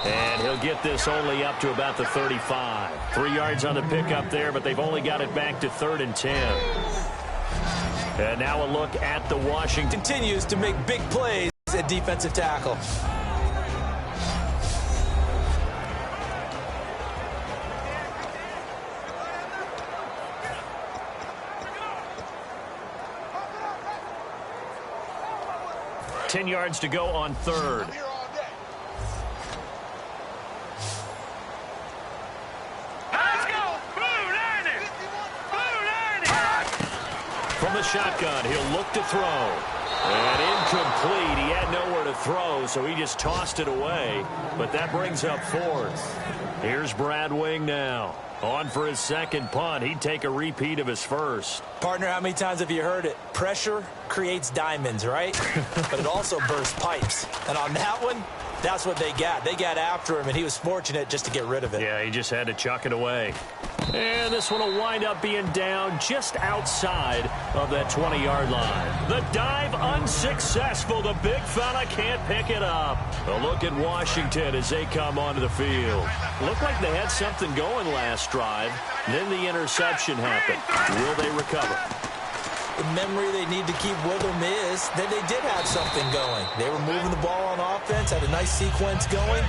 And he'll get this only up to about the 35. 3 yards on the pickup there, but they've only got it back to 3rd and 10. And now a look at the Washington. Continues to make big plays at defensive tackle. Ten yards to go on 3rd. From the shotgun, he'll look to throw. And incomplete. He had nowhere to throw, so he just tossed it away. But that brings up 4th. Here's Brad Wing now. On for his second punt. He'd take a repeat of his first. Partner, how many times have you heard it? Pressure creates diamonds, right? But it also bursts pipes. And on that one, that's what they got. They got after him, and he was fortunate just to get rid of it. Yeah, he just had to chuck it away. And this one will wind up being down just outside of that 20-yard line. The dive unsuccessful. The big fella can't pick it up. A look at Washington as they come onto the field. Looked like they had something going last drive. Then the interception happened. Will they recover? The memory they need to keep with them is that they did have something going. They were moving the ball on offense, had a nice sequence going.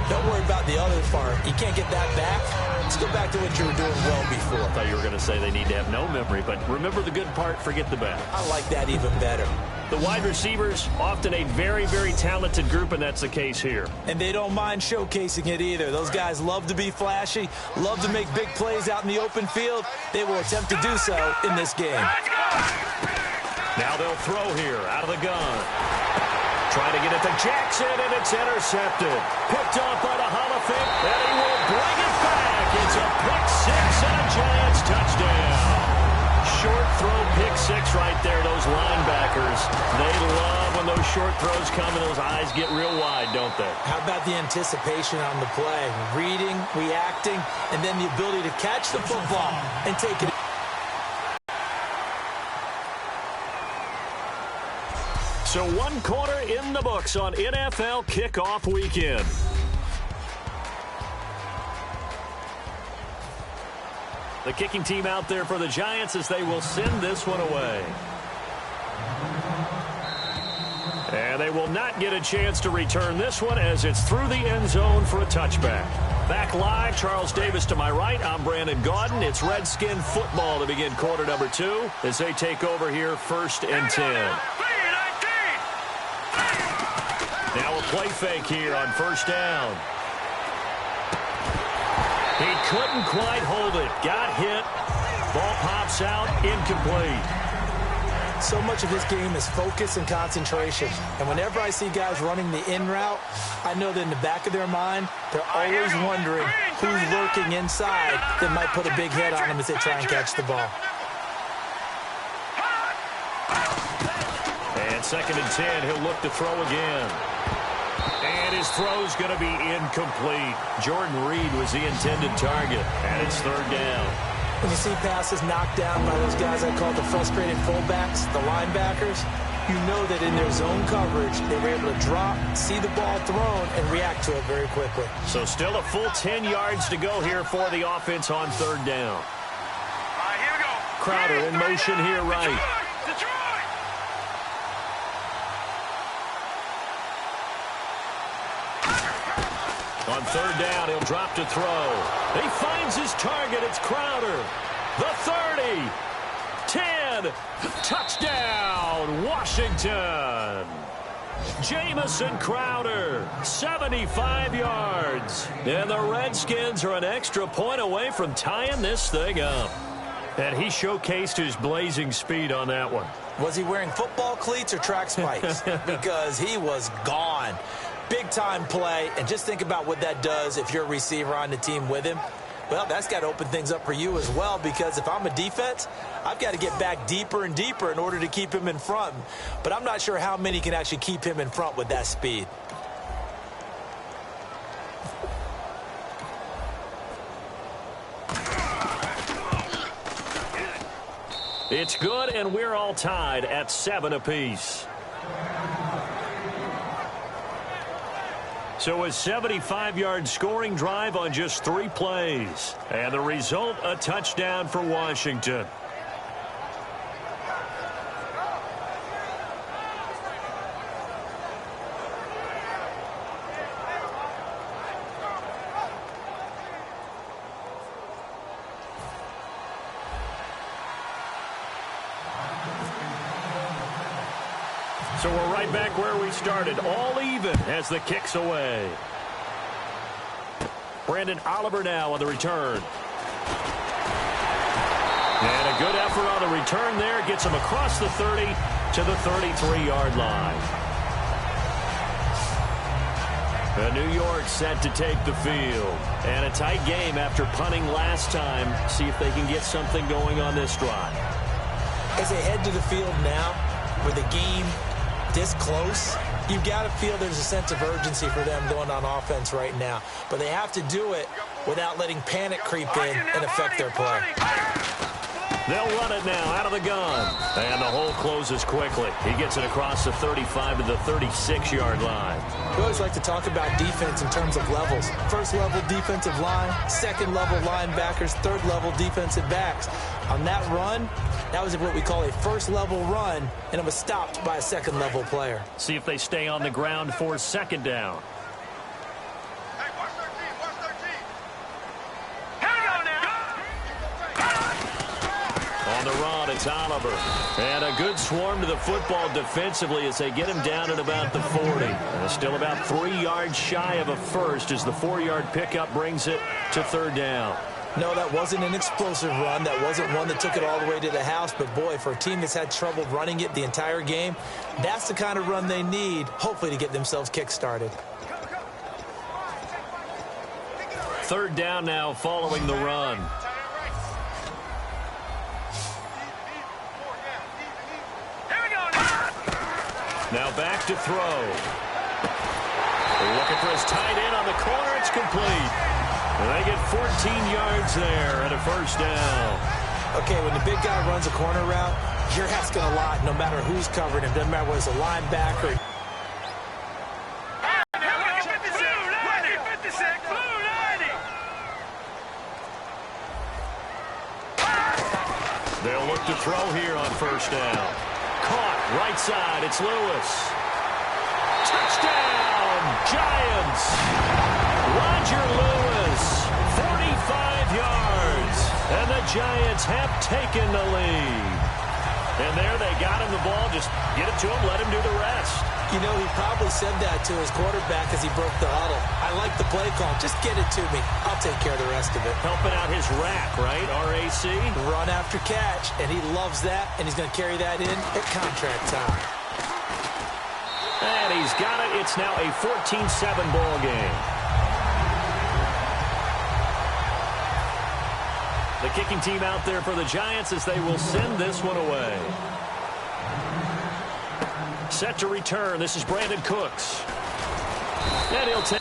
Don't worry about the other part. You can't get that back. Let's go back to what you were doing well before. I thought you were going to say they need to have no memory, but remember the good part, forget the bad. I like that even better. The wide receivers, often a very, very talented group, and that's the case here. And they don't mind showcasing it either. Those guys love to be flashy, love to make big plays out in the open field. They will attempt to do so in this game. Now they'll throw here out of the gun. Trying to get it to Jackson, and it's intercepted. Picked off by the Hall of Fame, and he will bring it back. It's a pick six and a Giants touchdown. Short throw, pick six right there. Those linebackers, they love when those short throws come and those eyes get real wide, don't they? How about the anticipation on the play? Reading, reacting, and then the ability to catch the football and take it. So 1 quarter in the books on NFL kickoff weekend. The kicking team out there for the Giants as they will send this one away. And they will not get a chance to return this one as it's through the end zone for a touchback. Back live, Charles Davis to my right. I'm Brandon Gaudin. It's Redskin football to begin quarter number 2 as they take over here 1st and 10. Now a play fake here on 1st down. He couldn't quite hold it. Got hit. Ball pops out. Incomplete. So much of this game is focus and concentration. And whenever I see guys running the in route, I know that in the back of their mind, they're always wondering who's lurking inside that might put a big hit on them as they try and catch the ball. And 2nd and 10, he'll look to throw again. And his throw's going to be incomplete. Jordan Reed was the intended target, and it's 3rd down. When you see passes knocked down by those guys I call the frustrated fullbacks, the linebackers, you know that in their zone coverage, they were able to drop, see the ball thrown, and react to it very quickly. So still a full 10 yards to go here for the offense on 3rd down. All right, here we go. Crowder in motion here right. On 3rd down, he'll drop to throw. He finds his target. It's Crowder. The 30. 10. Touchdown, Washington. Jamison Crowder, 75 yards. And the Redskins are an extra point away from tying this thing up. And he showcased his blazing speed on that one. Was he wearing football cleats or track spikes? Because he was gone. Big-time play, and just think about what that does if you're a receiver on the team with him. Well, that's got to open things up for you as well, because if I'm a defense, I've got to get back deeper and deeper in order to keep him in front. But I'm not sure how many can actually keep him in front with that speed. It's good, and we're all tied at 7 apiece. So a 75-yard scoring drive on just 3 plays. And the result, a touchdown for Washington. So we're right back where we started, all even as the kick's away. Brandon Oliver now on the return. And a good effort on the return there. Gets him across the 30 to the 33-yard line. New York set to take the field. And a tight game after punting last time. See if they can get something going on this drive. As they head to the field now, with the game this close, you've got to feel there's a sense of urgency for them going on offense right now. But they have to do it without letting panic creep in and affect their play. They'll run it now out of the gun. And the hole closes quickly. He gets it across the 35 to the 36-yard line. We always like to talk about defense in terms of levels. First-level defensive line, second-level linebackers, third-level defensive backs. On that run, that was what we call a first-level run, and it was stopped by a second-level player. See if they stay on the ground for second down. Hey, watch 13, watch 13. Here we go now. On the run, it's Oliver. And a good swarm to the football defensively as they get him down at about the 40. And still about 3 yards shy of a first as the 4-yard pickup brings it to third down. No, that wasn't an explosive run. That wasn't one that took it all the way to the house. But, boy, for a team that's had trouble running it the entire game, that's the kind of run they need, hopefully, to get themselves kick-started. Third down now following the run. Now back to throw. Looking for his tight end on the corner. It's complete. They get 14 yards there and a first down. Okay, when the big guy runs a corner route, you're asking a lot no matter who's covering him. Doesn't matter whether it's a linebacker. They'll look to throw here on first down. Caught right side. It's Lewis. Touchdown, Giants. Roger Lewis, 45 yards. And the Giants have taken the lead. And there they got him the ball. Just get it to him, let him do the rest. You know, he probably said that to his quarterback as he broke the huddle. I like the play call. Just get it to me. I'll take care of the rest of it. Helping out his rack, right? RAC. Run after catch, and he loves that, and he's going to carry that in at contract time. And he's got it. It's now a 14-7 ball game. The kicking team out there for the Giants as they will send this one away. Set to return. This is Brandon Cooks. And he'll take.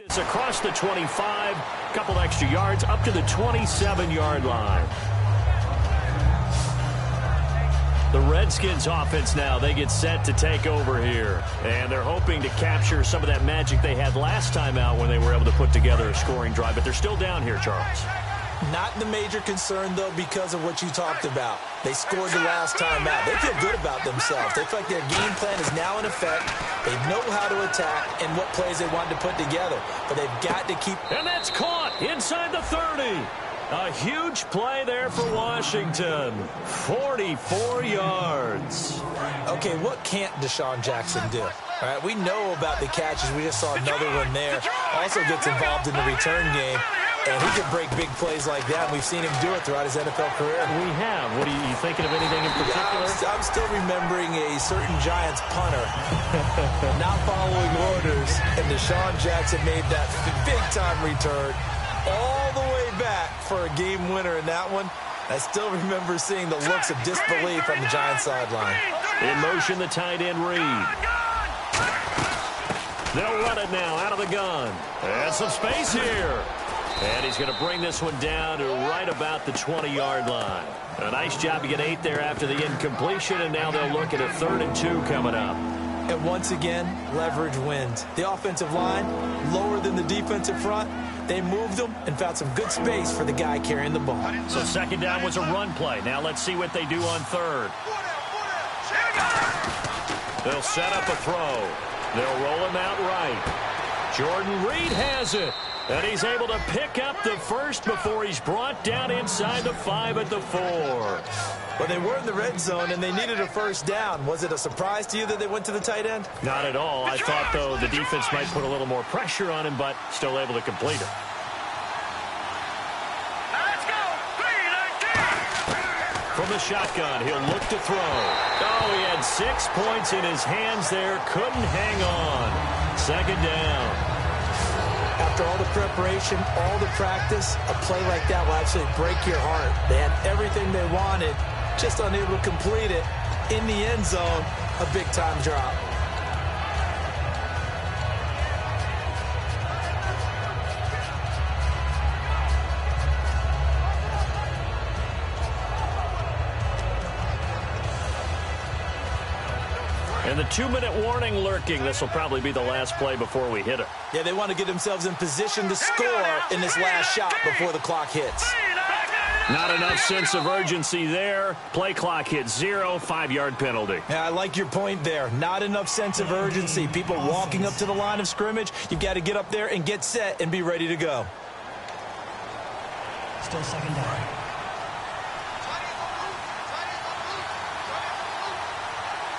This across the 25, couple extra yards up to the 27-yard line. The Redskins offense now, they get set to take over here. And they're hoping to capture some of that magic they had last time out when they were able to put together a scoring drive. But they're still down here, Charles. Not the major concern, though, because of what you talked about. They scored the last time out. They feel good about themselves. They feel like their game plan is now in effect. They know how to attack and what plays they want to put together. But they've got to keep... And that's caught inside the 30. A huge play there for Washington. 44 yards. Okay, what can't Deshaun Jackson do? All right, we know about the catches. We just saw another one there. Also gets involved in the return game. And he can break big plays like that. We've seen him do it throughout his NFL career. We have. What are you thinking of anything in particular? I'm still remembering a certain Giants punter not following orders, and Deshaun Jackson made that big-time return all the way back for a game winner in that one. I still remember seeing the looks of disbelief on the Giants sideline. In motion, the tight end Reed. They'll run it now out of the gun. And some space here. And he's going to bring this one down to right about the 20-yard line. A nice job to get 8 there after the incompletion, and now they'll look at a 3rd and 2 coming up. And once again, leverage wins. The offensive line, lower than the defensive front. They moved them and found some good space for the guy carrying the ball. So 2nd down was a run play. Now let's see what they do on 3rd. They'll set up a throw. They'll roll him out right. Jordan Reed has it. And he's able to pick up the first before he's brought down inside the 5 at the 4. Well, they were in the red zone, and they needed a 1st down. Was it a surprise to you that they went to the tight end? Not at all. I thought, though, the defense might put a little more pressure on him, but still able to complete it. Let's go. 3-19. From the shotgun, he'll look to throw. Oh, he had 6 points in his hands there. Couldn't hang on. 2nd down. After all the preparation, all the practice, a play like that will actually break your heart. They had everything they wanted, just unable to complete it. In the end zone, a big-time drop. And the 2-minute warning lurking. This will probably be the last play before we hit it. Yeah, they want to get themselves in position to score in this last shot before the clock hits. Not enough sense of urgency there. Play clock hits 0, 5-yard penalty. Yeah, I like your point there. Not enough sense of urgency. People walking up to the line of scrimmage, you've got to get up there and get set and be ready to go. Still 2nd down.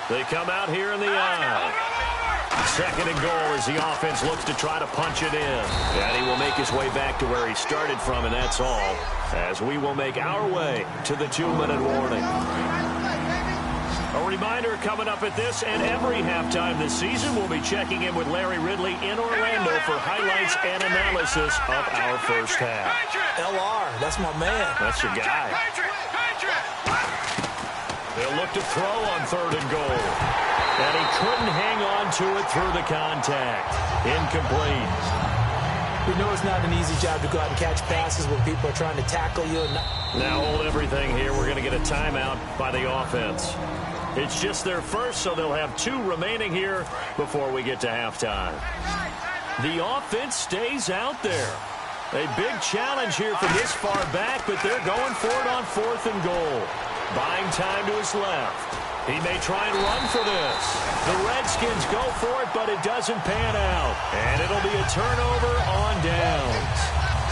They come out here in the eye. 2nd and goal as the offense looks to try to punch it in. And he will make his way back to where he started from, and that's all, as we will make our way to the 2-minute warning. A reminder coming up at this and every halftime this season, we'll be checking in with Larry Ridley in Orlando for highlights and analysis of our first half. LR, that's my man. That's your guy. They'll look to throw on 3rd and goal. And he couldn't hang on to it through the contact. Incomplete. We know it's not an easy job to go out and catch passes when people are trying to tackle you. Now hold everything here. We're going to get a timeout by the offense. It's just their first, so they'll have 2 remaining here before we get to halftime. The offense stays out there. A big challenge here from this far back, but they're going for it on 4th and goal. Buying time to his left. He may try and run for this. The Redskins go for it, but it doesn't pan out. And it'll be a turnover on downs.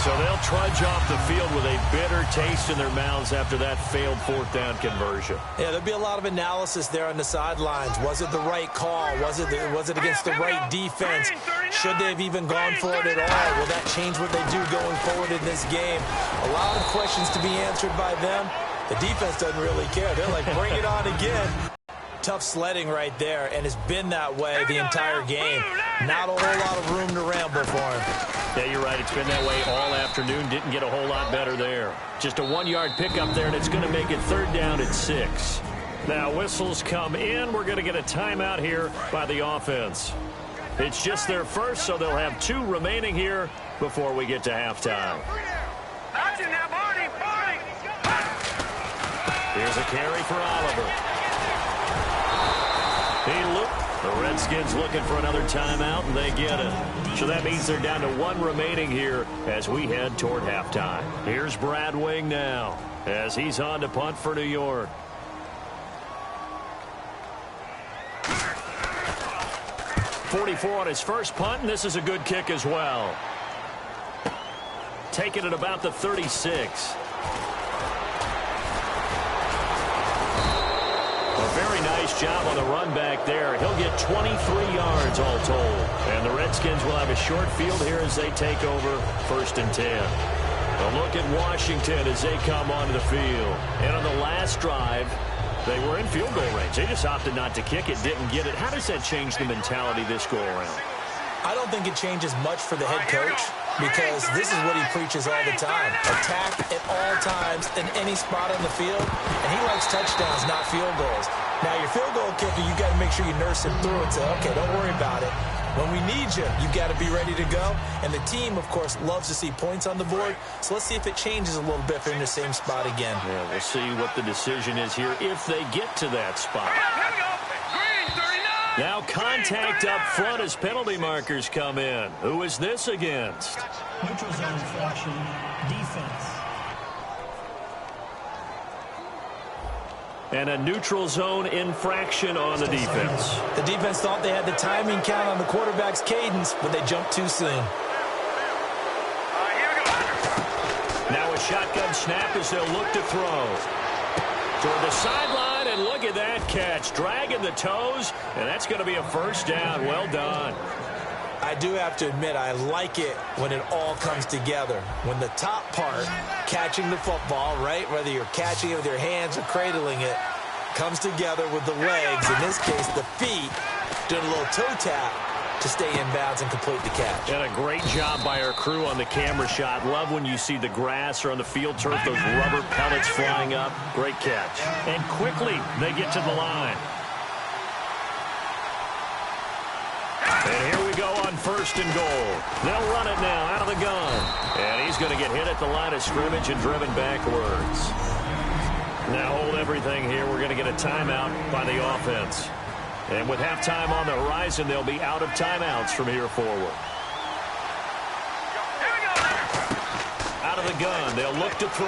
So they'll trudge off the field with a bitter taste in their mouths after that failed 4th down conversion. Yeah, there'll be a lot of analysis there on the sidelines. Was it the right call? Was it against the right defense? Should they have even gone for it at all? Will that change what they do going forward in this game? A lot of questions to be answered by them. The defense doesn't really care. They're like, bring it on again. Tough sledding right there, and it's been that way the entire game. Not a whole lot of room to ramble for him. Yeah, you're right. It's been that way all afternoon. Didn't get a whole lot better there. Just a 1-yard pickup there, and it's going to make it 3rd down at 6. Now, whistles come in. We're going to get a timeout here by the offense. It's just their first, so they'll have 2 remaining here before we get to halftime. Here's a carry for Oliver. The Redskins looking for another timeout, and they get it. So that means they're down to 1 remaining here as we head toward halftime. Here's Brad Wing now as he's on to punt for New York. .44 on his first punt, and this is a good kick as well. Taking it about the 36. A very nice job on the run back there. He'll get 23 yards yards all told. And the Redskins will have a short field here as they take over 1st and 10. A look at Washington as they come onto the field. And on the last drive, they were in field goal range. They just opted not to kick it, didn't get it. How does that change the mentality this go around? I don't think it changes much for the head coach because this is what he preaches all the time. Attack at all times in any spot on the field, and he likes touchdowns, not field goals. Now, your field goal kicker, you got to make sure you nurse him through and say, okay, don't worry about it. When we need you, you got to be ready to go. And the team, of course, loves to see points on the board. So let's see if it changes a little bit if they're in the same spot again. Yeah, we'll see what the decision is here if they get to that spot. Now contact up front as penalty markers come in. Who is this against? Neutral zone infraction, defense. And a neutral zone infraction on the defense. The defense thought they had the timing count on the quarterback's cadence, but they jumped too soon. Now a shotgun snap as they'll look to throw. Toward the sideline, and look at that catch. Dragging the toes, and that's going to be a first down. Well done. I do have to admit, I like it when it all comes together. When the top part, catching the football, right, whether you're catching it with your hands or cradling it, comes together with the legs, in this case the feet, doing a little toe tap to stay in bounds and complete the catch. And a great job by our crew on the camera shot. Love when you see the grass or on the field turf, those rubber pellets flying up. Great catch. And quickly they get to the line. And here we go on 1st and goal. They'll run it now out of the gun. And he's going to get hit at the line of scrimmage and driven backwards. Now hold everything here. We're going to get a timeout by the offense. And with halftime on the horizon, they'll be out of timeouts from here forward. Out of the gun, they'll look to throw.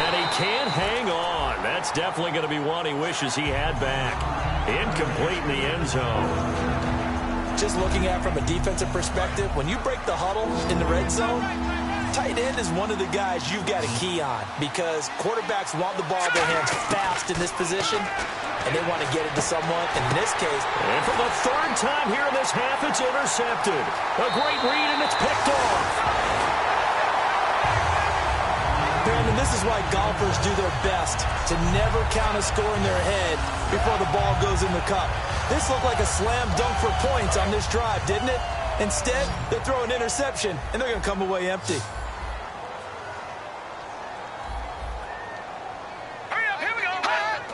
And he can't hang on. That's definitely going to be one he wishes he had back. Incomplete in the end zone. Just looking at it from a defensive perspective, when you break the huddle in the red zone, tight end is one of the guys you've got a key on because quarterbacks want the ball in their hands fast in this position, and they want to get it to someone. And in this case, and for the 3rd time here in this half, it's intercepted. A great read, and it's picked off. Brandon, this is why golfers do their best to never count a score in their head before the ball goes in the cup. This looked like a slam dunk for points on this drive, didn't it? Instead, they throw an interception, and they're going to come away empty.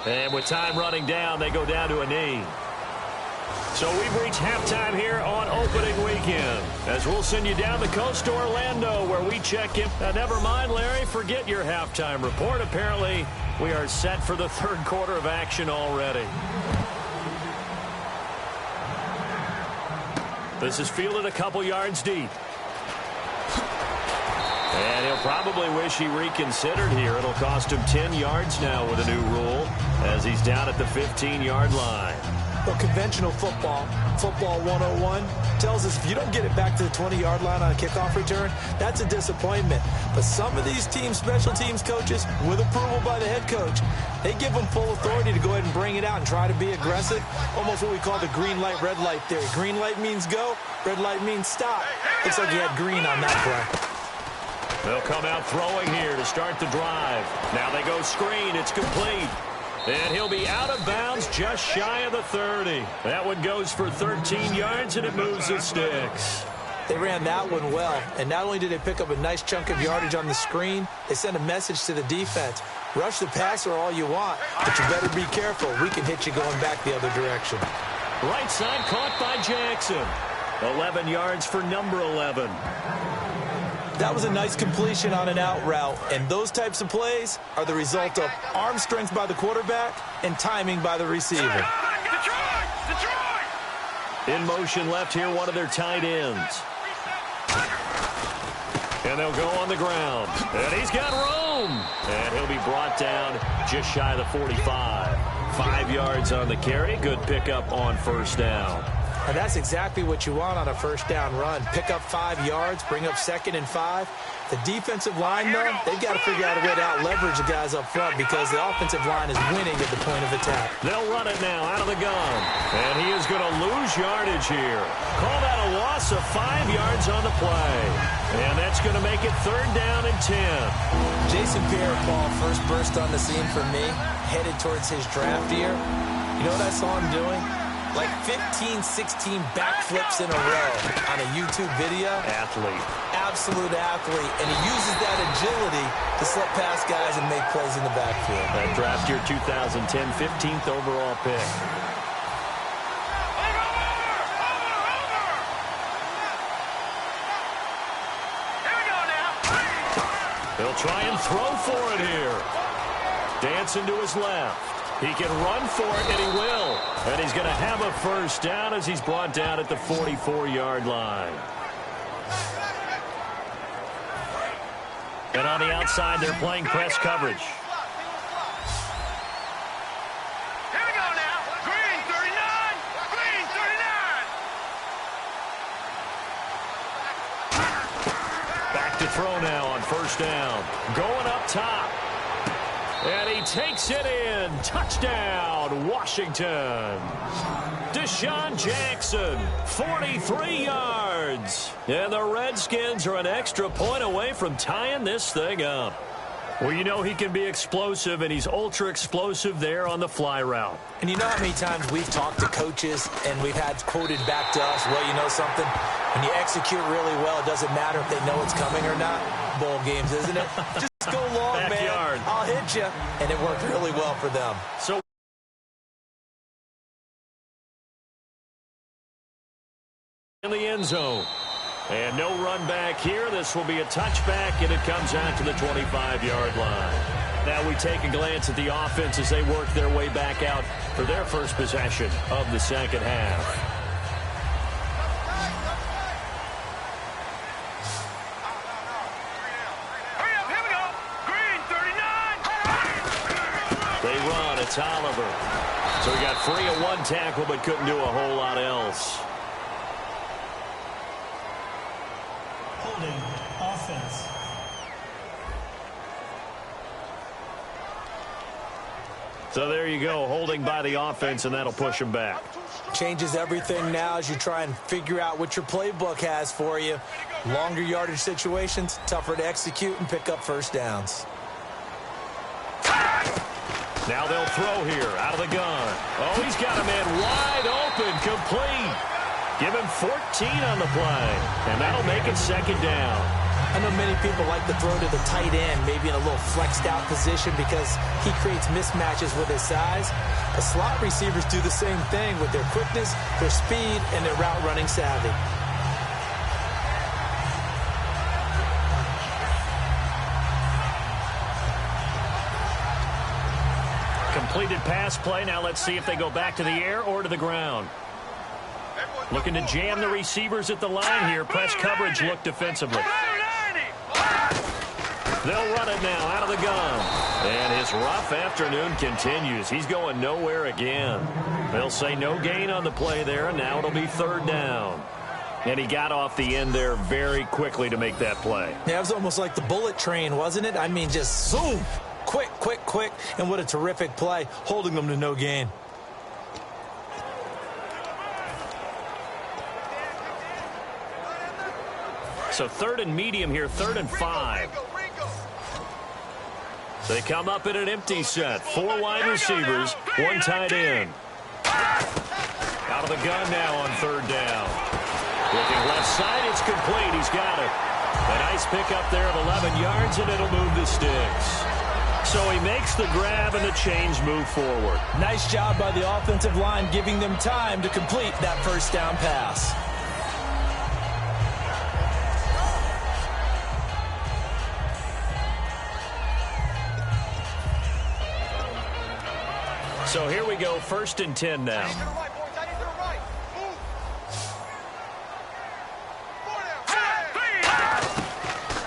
And with time running down, they go down to a knee. So we've reached halftime here on opening weekend. As we'll send you down the coast to Orlando where we check in. Never mind, Larry, forget your halftime report. Apparently, we are set for the 3rd quarter of action already. This is fielded a couple yards deep. And he'll probably wish he reconsidered here. It'll cost him 10 yards now with a new rule as he's down at the 15-yard line. Well, conventional football 101, tells us if you don't get it back to the 20-yard line on a kickoff return, that's a disappointment. But some of these teams, special teams coaches, with approval by the head coach, they give them full authority to go ahead and bring it out and try to be aggressive. Almost what we call the green light, red light theory. Green light means go, red light means stop. Looks like he had green on that play. They'll come out throwing here to start the drive. Now they go screen. It's complete. And he'll be out of bounds just shy of the 30. That one goes for 13 yards, and it moves the sticks. They ran that one well, and not only did they pick up a nice chunk of yardage on the screen, they sent a message to the defense. Rush the passer all you want, but you better be careful. We can hit you going back the other direction. Right side caught by Jackson. 11 yards for number 11. That was a nice completion on an out route, and those types of plays are the result of arm strength by the quarterback and timing by the receiver. In motion left here, one of their tight ends. And they'll go on the ground. And he's got room. And he'll be brought down just shy of the 45. 5 yards on the carry. Good pickup on 1st down. And that's exactly what you want on a first down run. Pick up 5 yards, bring up 2nd and 5. The defensive line, though, they've got to figure out a way to out-leverage the guys up front because the offensive line is winning at the point of attack. They'll run it now out of the gun. And he is going to lose yardage here. Call that a loss of 5 yards on the play. And that's going to make it 3rd down and 10. Jason Pierre-Paul first burst on the scene for me, headed towards his draft year. You know what I saw him doing? Like 15, 16 backflips in a row on a YouTube video. Athlete. Absolute athlete. And he uses that agility to slip past guys and make plays in the backfield. That draft year 2010, 15th overall pick. He'll try and throw for it here. Dancing to his left. He can run for it, and he will. And he's going to have a first down as he's brought down at the 44-yard line. And on the outside, they're playing press coverage. Here we go now. Green 39. Green 39. Back to throw now on first down. Going up top. And he takes it in. Touchdown, Washington. Deshaun Jackson, 43 yards. And the Redskins are an extra point away from tying this thing up. Well, you know he can be explosive, and he's ultra-explosive there on the fly route. And you know how many times we've talked to coaches and we've had quoted back to us, well, you know something? When you execute really well, it doesn't matter if they know it's coming or not. Bowl games, isn't it? Just go long, Backyard. man. I'll hit you. And it worked really well for them. So in the end zone. And no run back here. This will be a touchback, and it comes out to the 25-yard line. Now we take a glance at the offense as they work their way back out for their first possession of the second half. Hurry up, here we go. Green 39. They run. It's Oliver. So he got free of one tackle but couldn't do a whole lot else. Holding offense. So there you go, holding by the offense, and that'll push him back. Changes everything now as you try and figure out what your playbook has for you. Longer yardage situations, tougher to execute and pick up first downs. Now they'll throw here out of the gun. Oh, he's got a man wide open, complete. Give him 14 on the play, and that'll make it second down. I know many people like to throw to the tight end, maybe in a little flexed out position because he creates mismatches with his size. The slot receivers do the same thing with their quickness, their speed, and their route running savvy. Completed pass play. Now let's see if they go back to the air or to the ground. Looking to jam the receivers at the line here. Press coverage look defensively. They'll run it now out of the gun. And his rough afternoon continues. He's going nowhere again. They'll say no gain on the play there, and now it'll be third down. And he got off the end there very quickly to make that play. Yeah, it was almost like the bullet train, wasn't it? I mean, just zoom. Quick, quick, quick. And what a terrific play, holding them to no gain. So third and medium here, 3rd and 5. They come up in an empty set. 4 wide receivers, 1 tight end. Out of the gun now on third down. Looking left side, it's complete. He's got it. A nice pickup there of 11 yards, and it'll move the sticks. So he makes the grab, and the chains move forward. Nice job by the offensive line, giving them time to complete that first down pass. So here we go, 1st and 10 now.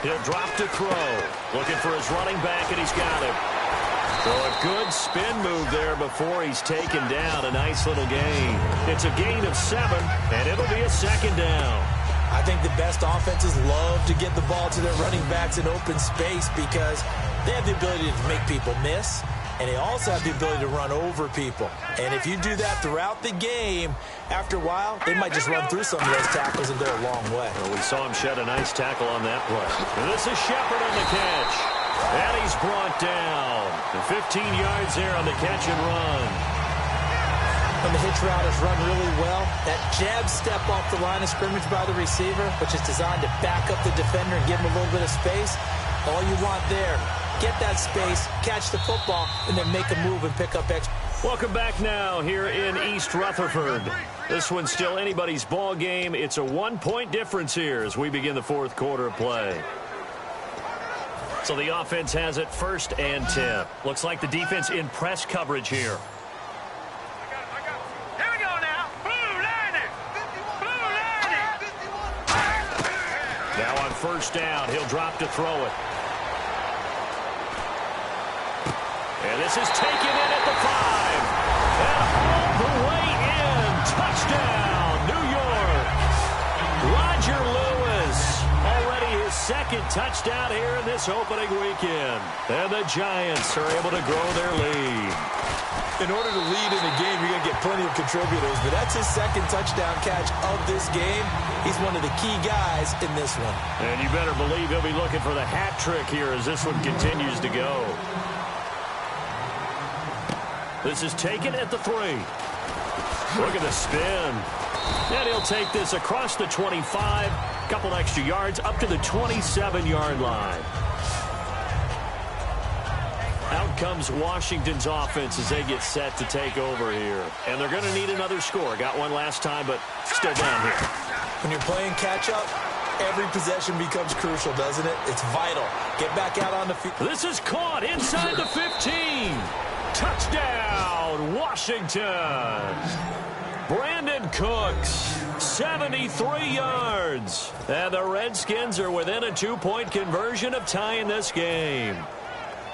He'll drop to throw. Looking for his running back, and he's got him. So a good spin move there before he's taken down. A nice little gain. It's a gain of 7, and it'll be a 2nd down. I think the best offenses love to get the ball to their running backs in open space because they have the ability to make people miss, and they also have the ability to run over people. And if you do that throughout the game, after a while, they might just run through some of those tackles and go a long way. Well, we saw him shed a nice tackle on that play. And this is Shepard on the catch. And he's brought down. And 15 yards there on the catch and run. When the hitch route is run really well, that jab step off the line of scrimmage by the receiver, which is designed to back up the defender and give him a little bit of space, all you want there, get that space, catch the football, and then make a move and pick up extra. Welcome back now here in East Rutherford. This one's still anybody's ball game. It's a 1-point difference here as we begin the 4th quarter of play. So the offense has it 1st and 10. Looks like the defense in press coverage here. Here we go now. Blue line it. Blue line it. Now on 1st down, he'll drop to throw it. And this is taken in at the 5. And all the way in. Touchdown, New York. Roger Lewis. Already his 2nd touchdown here in this opening weekend. And the Giants are able to grow their lead. In order to lead in a game, you're going to get plenty of contributors, but that's his 2nd touchdown catch of this game. He's one of the key guys in this one. And you better believe he'll be looking for the hat trick here as this one continues to go. This is taken at the 3. Look at the spin. And he'll take this across the 25, a couple extra yards, up to the 27-yard line. Out comes Washington's offense as they get set to take over here. And they're going to need another score. Got one last time, but still down here. When you're playing catch-up, every possession becomes crucial, doesn't it? It's vital. Get back out on the field. This is caught inside the 15. Touchdown, Washington. Brandon Cooks, 73 yards. And the Redskins are within a 2-point conversion of tying this game.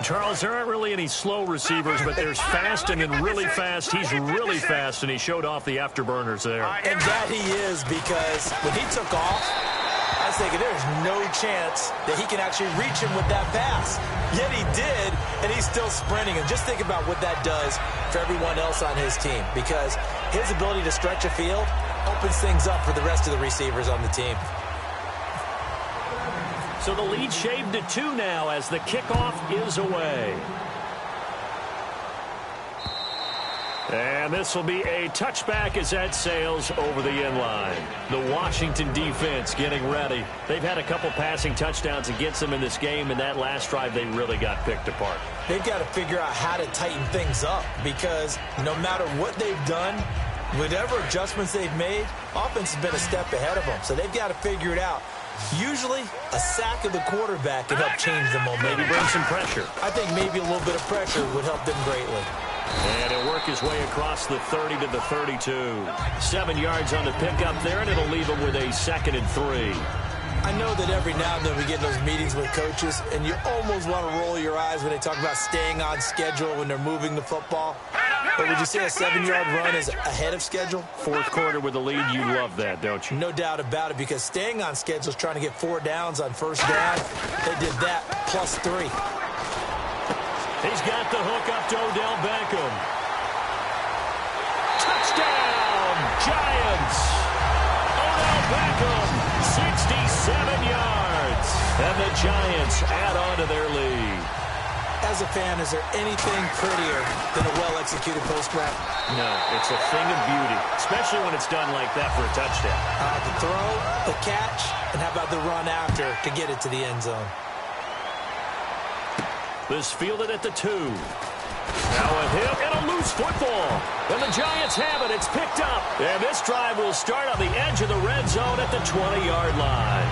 Charles, there aren't really any slow receivers, but there's fast and then really fast. He's really fast, and he showed off the afterburners there. And that he is, because when he took off, I was thinking there's no chance that he can actually reach him with that pass. Yet he did, and he's still sprinting. And just think about what that does for everyone else on his team, because his ability to stretch a field opens things up for the rest of the receivers on the team. So the lead shaved to 2 now as the kickoff is away. And this will be a touchback as that sails over the end line. The Washington defense getting ready. They've had a couple passing touchdowns against them in this game, and that last drive they really got picked apart. They've got to figure out how to tighten things up, because no matter what they've done, whatever adjustments they've made, offense has been a step ahead of them. So they've got to figure it out. Usually, a sack of the quarterback can help change the momentum. Maybe bring some pressure. I think maybe a little bit of pressure would help them greatly. And he'll work his way across the 30 to the 32. 7 yards on the pickup there, and it'll leave him with a 2nd and 3. I know that every now and then we get in those meetings with coaches, and you almost want to roll your eyes when they talk about staying on schedule when they're moving the football. But would you say a 7-yard run is ahead of schedule? 4th quarter with the lead, you love that, don't you? No doubt about it, because staying on schedule is trying to get 4 downs on 1st down. They did that plus 3. He's got the hook up to Odell Beckham. Touchdown, Giants. Odell Beckham, 67 yards. And the Giants add on to their lead. As a fan, is there anything prettier than a well-executed post route? No, it's a thing of beauty, especially when it's done like that for a touchdown. The throw, the catch, and how about the run after to get it to the end zone? This fielded at the 2. Now a hit and a loose football. And the Giants have it. It's picked up. And this drive will start on the edge of the red zone at the 20-yard line.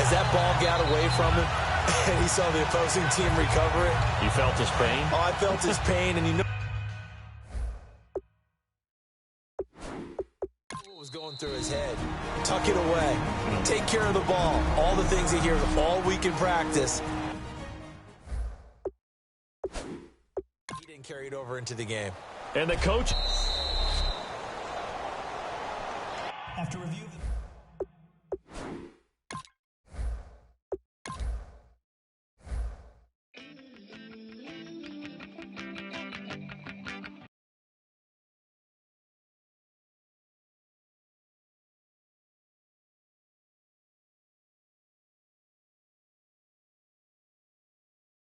As that ball got away from him, and he saw the opposing team recover it. You felt his pain? Oh, I felt his pain, and you know what was going through his head. Tuck it away. Take care of the ball. All the things he hears all week in practice. carried over into the game. And the coach. After review.